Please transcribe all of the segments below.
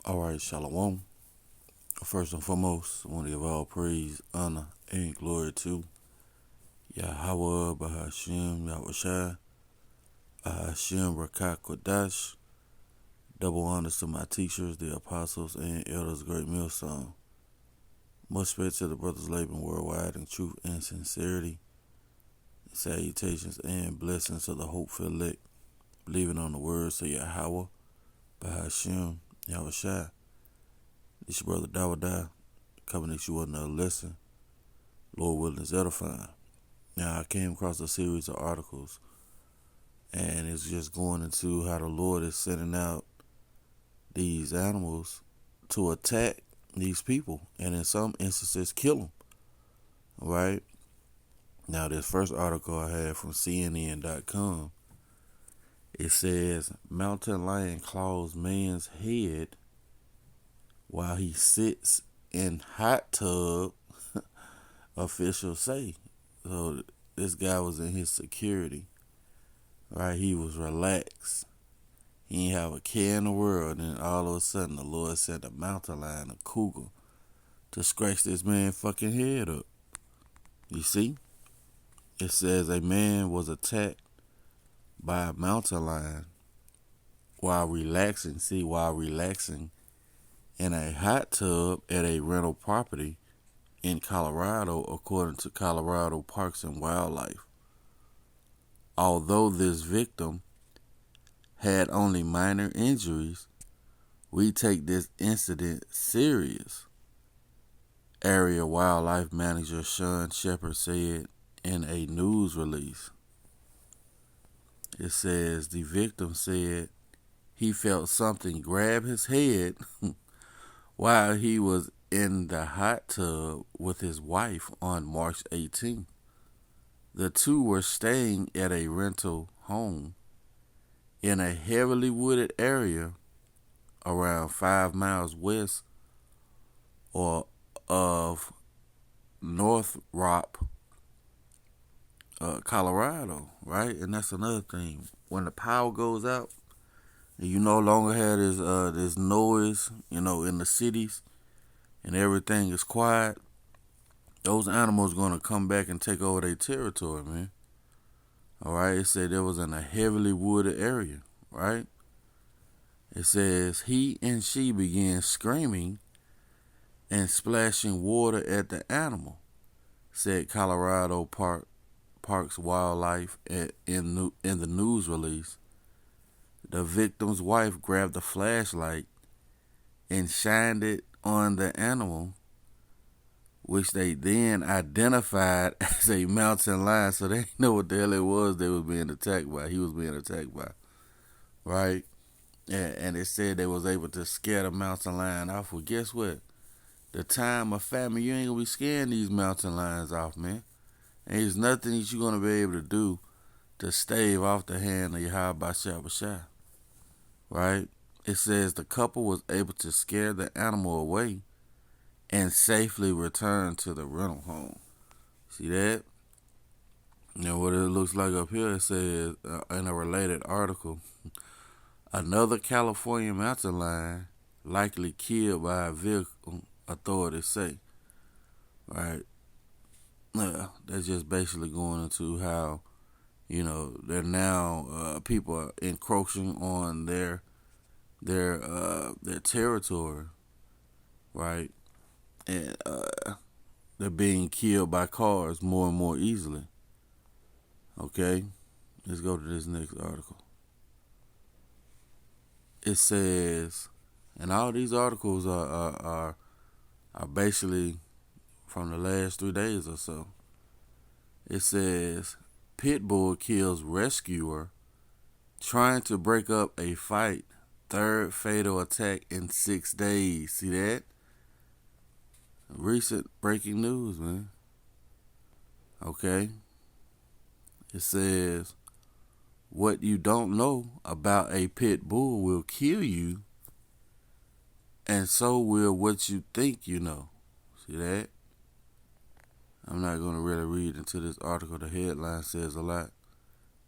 All right, Shalom. First and foremost, I want to give all praise, honor, and glory to Yahawah, bahasham, Yahawashi, Rawchaa Qadash. Double honors to my teachers, the apostles, and elders, great millstone. Much respect to the brothers laboring worldwide in truth and sincerity. Salutations and blessings to the hopeful elect, believing on the words of Yahawah, bahasham, Yahawashi. It's your brother Yahawah coming at you with another lesson. Lord willing is edifying. Now, I came across a series of articles, and it's just going into how the Lord is sending out these animals to attack these people, and in some instances, kill them. All right? Now, this first article I had from CNN.com, it says, mountain lion claws man's head while he sits in hot tub, officials say. So this guy was in his security, right? He was relaxed. He didn't have a care in the world. And all of a sudden, the Lord sent a mountain lion, a cougar, to scratch this man's fucking head up. You see? It says a man was attacked by a mountain lion while relaxing. While relaxing in a hot tub at a rental property in Colorado, according to Colorado Parks and Wildlife. Although this victim had only minor injuries, we take this incident serious, Area Wildlife Manager Sean Shepard said in a news release. It says the victim said he felt something grab his head while he was in the hot tub with his wife on March 18th. The two were staying at a rental home in a heavily wooded area around 5 miles west of North Rock, Colorado, right? And that's another thing. When the power goes out, and you no longer have this noise, in the cities, and everything is quiet, those animals gonna come back and take over their territory, man. All right, it said it was in a heavily wooded area, right? It says he and she began screaming and splashing water at the animal, said Colorado Parks Wildlife in the news release. The victim's wife grabbed a flashlight and shined it on the animal, which they then identified as a mountain lion. So they know what the hell it was they was being attacked by. He was being attacked by, right? And it said they was able to scare the mountain lion off. Well, guess what? The time of famine, you ain't gonna be scaring these mountain lions off, man. And there's nothing that you're gonna be able to do to stave off the hand of Yahawashi, right? It says the couple was able to scare the animal away and safely return to the rental home. See that? Now what it looks like up here, it says in a related article, another California mountain lion likely killed by a vehicle, authorities say. Right? That's just basically going into how, they're now people are encroaching on their territory, right? And they're being killed by cars more and more easily. Okay, let's go to this next article. It says, and all these articles are basically from the last 3 days or so. It says, pit bull kills rescuer trying to break up a fight. Third fatal attack in 6 days. See that? Recent breaking news, man. Okay. It says, what you don't know about a pit bull will kill you, and so will what you think you know. See that? I'm not going to really read into this article. The headline says a lot.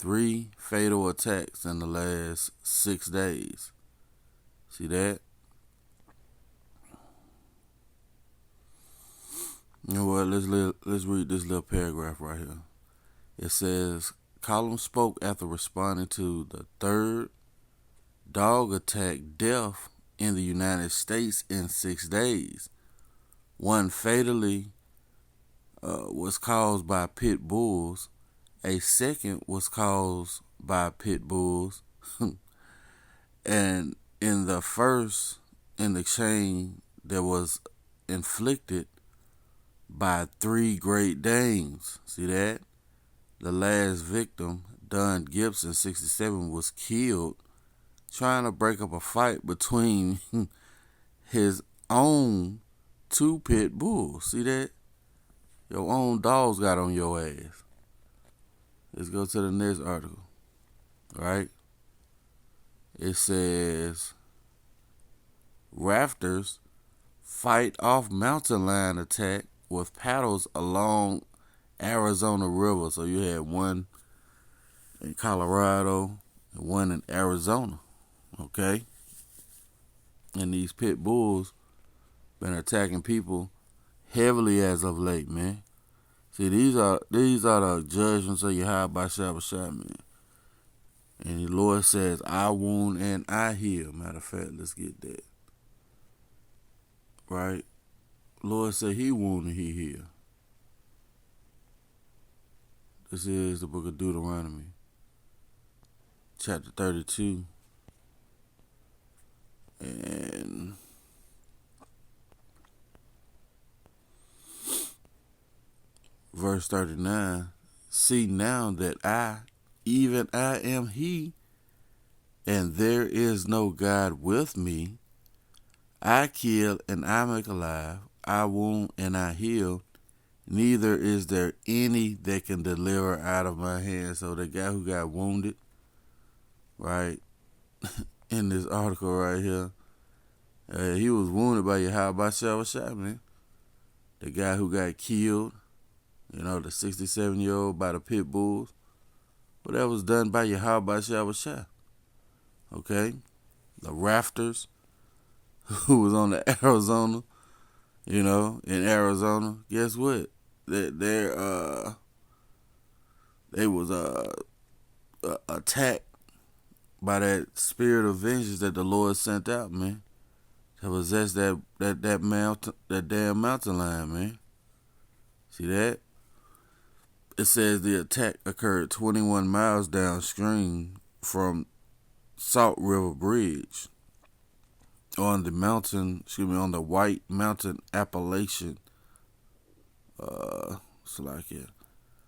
3 fatal attacks in the last 6 days. See that? You know what? Let's read this little paragraph right here. It says, Column spoke after responding to the third dog attack death in the United States in 6 days. One fatally was caused by pit bulls. A second was caused by pit bulls. And in the first in the chain that was inflicted by 3 Great Danes. See that? The last victim, Don Gibson, 67, was killed trying to break up a fight between his own 2 pit bulls. See that? Your own dogs got on your ass. Let's go to the next article. Right? It says, rafters fight off mountain lion attack with paddles along Arizona River. So you had one in Colorado and one in Arizona. Okay? And these pit bulls been attacking people heavily as of late, man. See, these are the judgments of Yahawashi, man. And the Lord says, I wound and I heal. Matter of fact, let's get that. Right? Lord said he wounded and he healed. This is the book of Deuteronomy, chapter 32. And verse 39. See now that I, even I am he, and there is no God with me. I kill and I make alive. I wound and I heal. Neither is there any that can deliver out of my hand. So the guy who got wounded, right, in this article right here, he was wounded by Yahawashi, man. The guy who got killed, the 67-year-old by the pit bulls, well, that was done by Yahawashi. Okay? The rafters who was on the Arizona, in Arizona, guess what? They was attacked by that spirit of vengeance that the Lord sent out, man. To possess that damn mountain lion, man. See that? It says the attack occurred 21 miles downstream from Salt River Bridge on the White Mountain Appalachian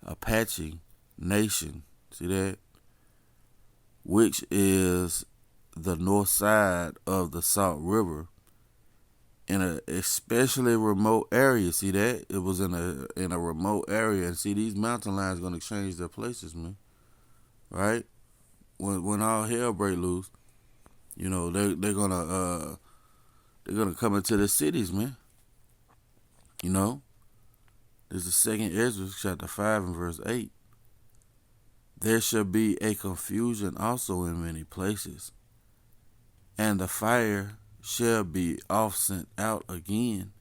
Apache Nation. See that? Which is the north side of the Salt River in a especially remote area. See that? It was in a remote area. And see, these mountain lions gonna change their places, man. Right? When all hell break loose, they're gonna come into the cities, man. There's the second Ezra chapter 5 and verse 8. There shall be a confusion also in many places, and the fire shall be oft sent out again,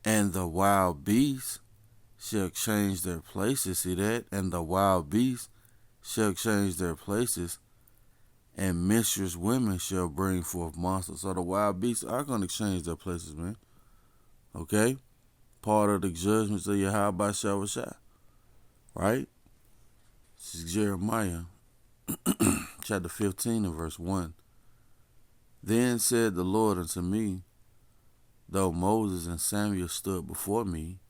and the wild beasts shall change their places. See that? And the wild beasts shall change their places, and minstrous women shall bring forth monsters. So the wild beasts are going to change their places, man. Okay? Part of the judgments of Yahawashi. Right? This is Jeremiah chapter 15 and verse 1. Then said the Lord unto me, though Moses and Samuel stood before me,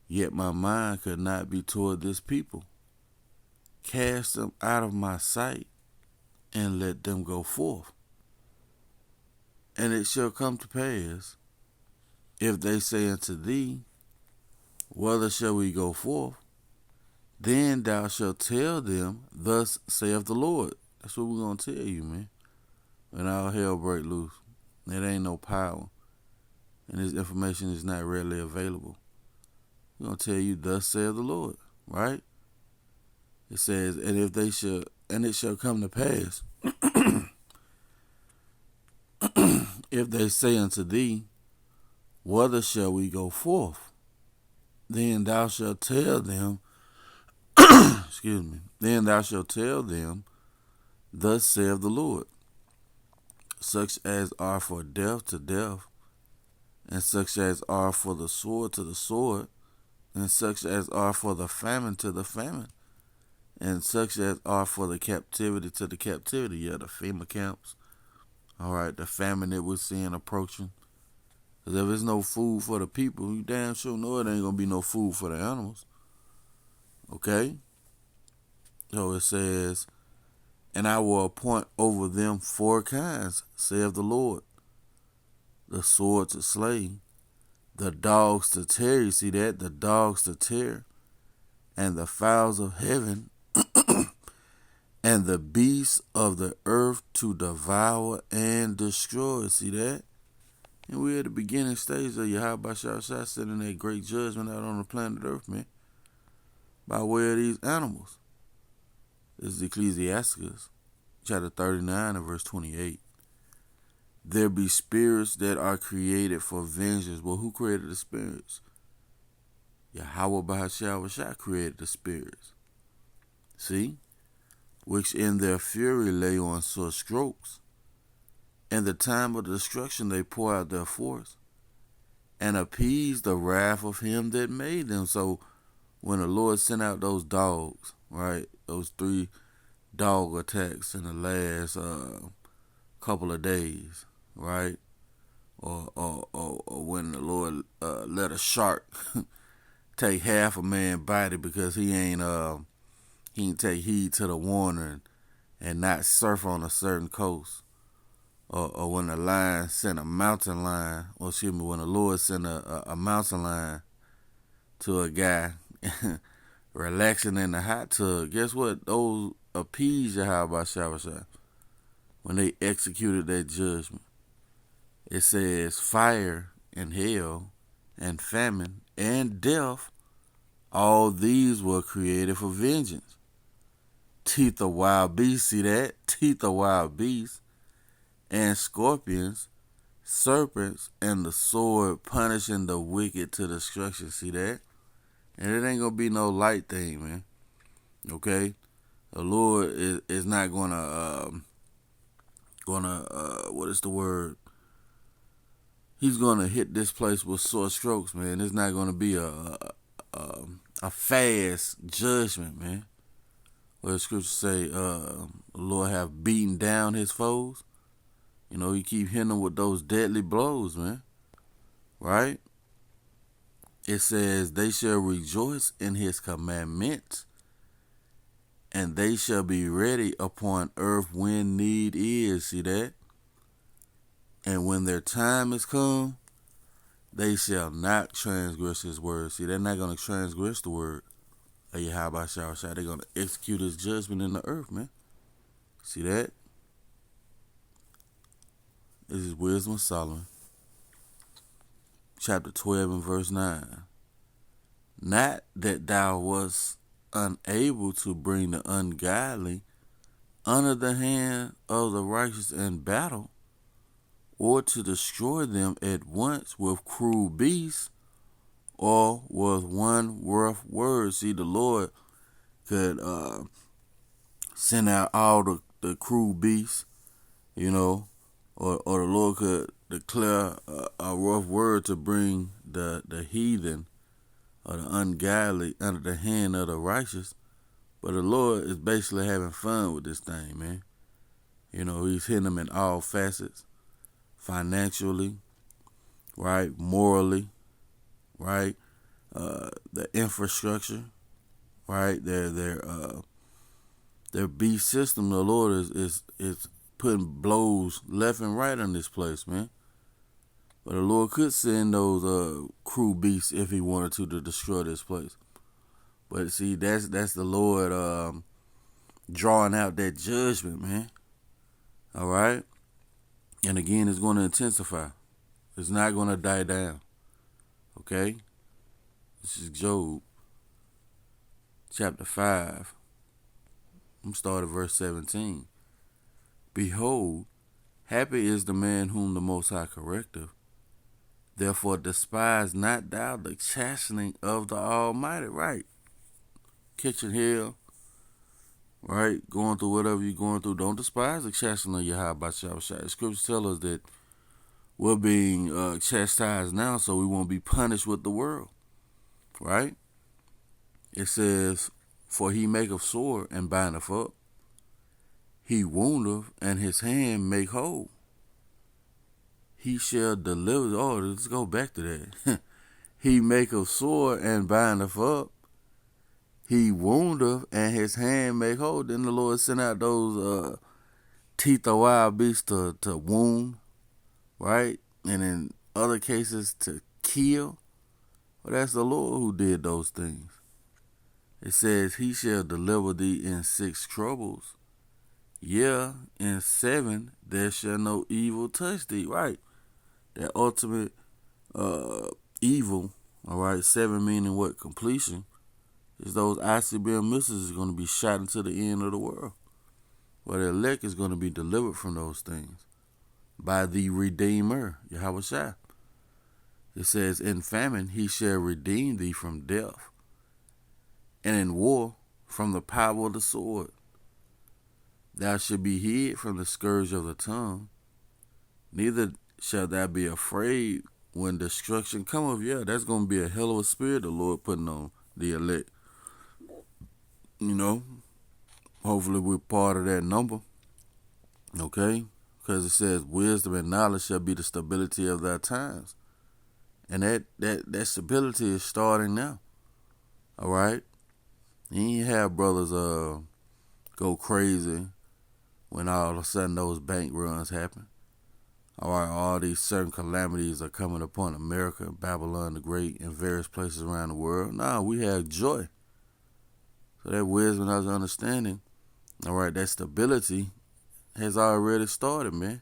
yet my mind could not be toward this people. Cast them out of my sight, and let them go forth. And it shall come to pass, if they say unto thee, whither shall we go forth? Then thou shalt tell them, thus saith the Lord. That's what we're going to tell you, man. When all hell break loose, there ain't no power, and this information is not readily available. We're going to tell you, thus saith the Lord, right? It says, and it shall come to pass, if they say unto thee, whither shall we go forth? Then thou shalt tell them, excuse me, then thou shalt tell them, thus saith the Lord, such as are for death to death, and such as are for the sword to the sword, and such as are for the famine to the famine, and such as are for the captivity to the captivity. Yeah, the FEMA camps. All right, the famine that we're seeing approaching. Because if there's no food for the people, you damn sure know it ain't going to be no food for the animals. Okay? So it says, and I will appoint over them 4 kinds, saith the Lord. The sword to slay, the dogs to tear. You see that? The dogs to tear. And the fowls of heaven and the beasts of the earth to devour and destroy. See that? And we're at the beginning stage of Yahawashi sending that great judgment out on the planet Earth, man, by way of these animals. This is Ecclesiasticus, chapter 39 and verse 28. There be spirits that are created for vengeance. Well, who created the spirits? Yahawah bahasham created the spirits. See? Which in their fury lay on sore strokes. In the time of destruction they pour out their force, and appease the wrath of him that made them. So when the Lord sent out those dogs, right, those 3 dog attacks in the last couple of days, right, or when the Lord let a shark take half a man's body because he ain't take heed to the warning and not surf on a certain coast. Or when the lion sent a mountain lion, or excuse me, when the Lord sent a mountain lion to a guy relaxing in the hot tub, guess what? Those appeased Yahawashi when they executed that judgment. It says fire and hell and famine and death, all these were created for vengeance. Teeth of wild beasts, see that? Teeth of wild beasts. And scorpions, serpents, and the sword punishing the wicked to destruction. See that? And it ain't gonna be no light thing, man. Okay? The Lord is not gonna what is the word? He's gonna hit this place with sore strokes, man. It's not gonna be a fast judgment, man. Where the scriptures say, the Lord have beaten down his foes. You know, he keep hitting them with those deadly blows, man. Right? It says, they shall rejoice in his commandments, and they shall be ready upon earth when need is. See that? And when their time is come, they shall not transgress his word. See, they're not going to transgress the word of Yahawashi. They're going to execute his judgment in the earth, man. See that? This is Wisdom of Solomon, chapter 12 and verse 9. Not that thou wast unable to bring the ungodly under the hand of the righteous in battle, or to destroy them at once with cruel beasts, or with one rough word. See, the Lord could send out all the cruel beasts, you know, or the Lord could declare a rough word to bring the heathen or the ungodly under the hand of the righteous. But the Lord is basically having fun with this thing, man. You know, he's hitting them in all facets. Financially, right? Morally, right? The infrastructure, right? Their beast system. The Lord is putting blows left and right on this place, man. But the Lord could send those cruel beasts if he wanted to destroy this place. But see, that's the Lord drawing out that judgment, man. All right? And again, it's going to intensify. It's not going to die down. Okay? This is Job, chapter 5. I'm starting at verse 17. Behold, happy is the man whom the Most High correcteth, Therefore despise not thou the chastening of the Almighty. Right. Kitchen hell. Right. Going through whatever you're going through. Don't despise the chastening of Yahawashi. The scriptures tell us that we're being chastised now so we won't be punished with the world. Right. It says, for he maketh sore and bindeth up. He woundeth and his hand make whole. He shall deliver. Oh, let's go back to that. He maketh sore and bindeth up. He woundeth and his hand make whole. Then the Lord sent out those teeth of wild beasts to wound, right? And in other cases to kill. Well, that's the Lord who did those things. It says, he shall deliver thee in 6 troubles. Yeah, in 7 there shall no evil touch thee. Right. That ultimate evil, all right, 7 meaning what? Completion. Is those ICBM missiles is going to be shot into the end of the world. Well, the elect is going to be delivered from those things by the Redeemer, Yahawashi. It says, in famine he shall redeem thee from death, and in war from the power of the sword. Thou shalt be hid from the scourge of the tongue, neither shalt thou be afraid when destruction cometh. Yeah, that's going to be a hell of a spirit the Lord putting on the elect. You know, hopefully we're part of that number. Okay? Because it says, wisdom and knowledge shall be the stability of thy times. And that stability is starting now. All right? You ain't have brothers go crazy when all of a sudden those bank runs happen. All right, all these certain calamities are coming upon America, Babylon the Great, and various places around the world. No, we have joy. So that wisdom and understanding, all right, that stability has already started, man.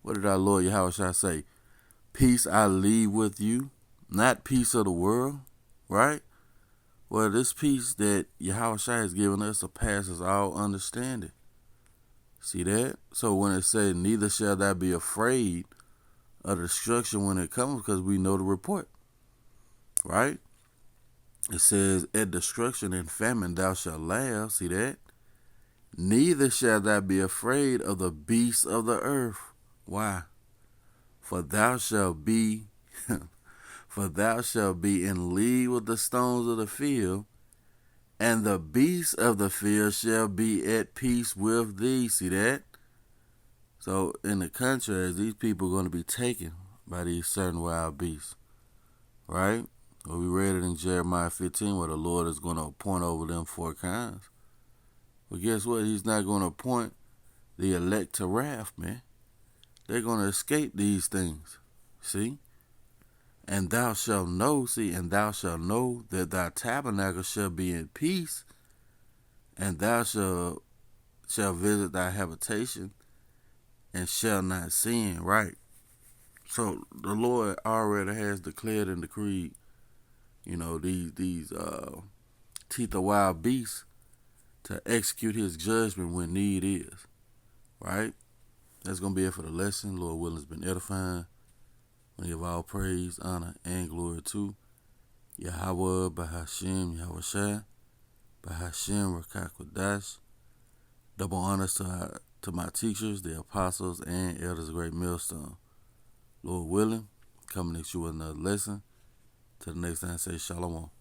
What did our Lord Yahawashi say? Peace I leave with you, not peace of the world, right? Well, this peace that Yahawashi has given us surpasses all understanding. See that? So when it says, neither shall thou be afraid of destruction when it comes, because we know the report, right? It says, at destruction and famine thou shalt laugh. See that? Neither shall thou be afraid of the beasts of the earth. Why? For thou shalt be, in league with the stones of the field, and the beasts of the field shall be at peace with thee. See that? So in the contrary, these people are going to be taken by these certain wild beasts, right? Well, we read it in Jeremiah 15 where the Lord is going to appoint over them 4 kinds. But guess what? He's not going to appoint the elect to wrath, man. They're going to escape these things. See? And thou shalt know, that thy tabernacle shall be in peace, and thou shalt visit thy habitation, and shall not sin. Right? So the Lord already has declared and decreed, these teeth of wild beasts to execute his judgment when need is. Right? That's going to be it for the lesson. Lord willing, it's been edifying. We give all praise, honor, and glory to Yahawah, bahasham, Yahawashi, bahasham, Rawchaa Qadash. Double honors to my teachers, the apostles, and elders of Great Millstone. Lord willing, coming at you with another lesson. Till the next time, say shalom.